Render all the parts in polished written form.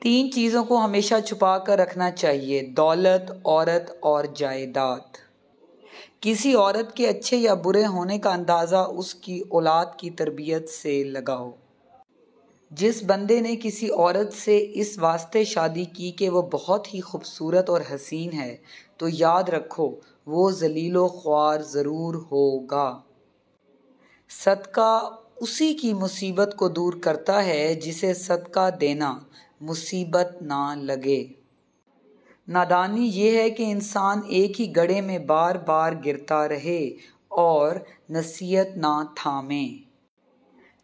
तीन चीज़ों को हमेशा छुपा कर रखना चाहिए: दौलत, औरत और जायदाद। किसी औरत के अच्छे या बुरे होने का अंदाज़ा उसकी औलाद की तरबियत से लगाओ। जिस बंदे ने किसी औरत से इस वास्ते शादी की कि वो बहुत ही खूबसूरत और हसीन है, तो याद रखो वो ज़लीलो ख्वार ज़रूर होगा। सदका उसी की मुसीबत को दूर करता है जिसे सदका देना मुसीबत ना लगे। नादानी ये है कि इंसान एक ही गड्ढे में बार बार गिरता रहे और नसीहत ना थामे।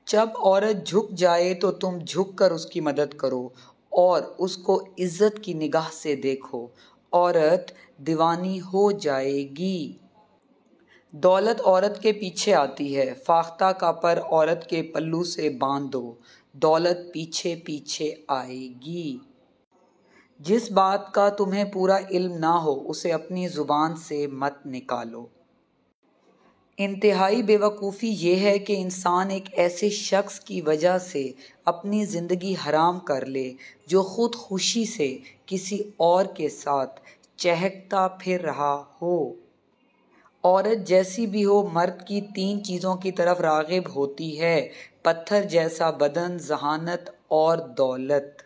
जब औरत झुक जाए तो तुम झुक कर उसकी मदद करो और उसको इज्जत की निगाह से देखो। औरत दीवानी हो जाएगी। दौलत औरत के पीछे आती है, फाख्ता का पर औरत के पल्लू से बांध दो, दौलत पीछे पीछे आएगी। जिस बात का तुम्हें पूरा इल्म ना हो उसे अपनी ज़ुबान से मत निकालो। इंतहाई बेवकूफ़ी ये है कि इंसान एक ऐसे शख्स की वजह से अपनी ज़िंदगी हराम कर ले जो ख़ुद खुशी से किसी और के साथ चहकता फिर रहा हो। औरत जैसी भी हो, मर्द की तीन चीज़ों की तरफ राग़िब होती है: पत्थर जैसा बदन, ज़हानत और दौलत।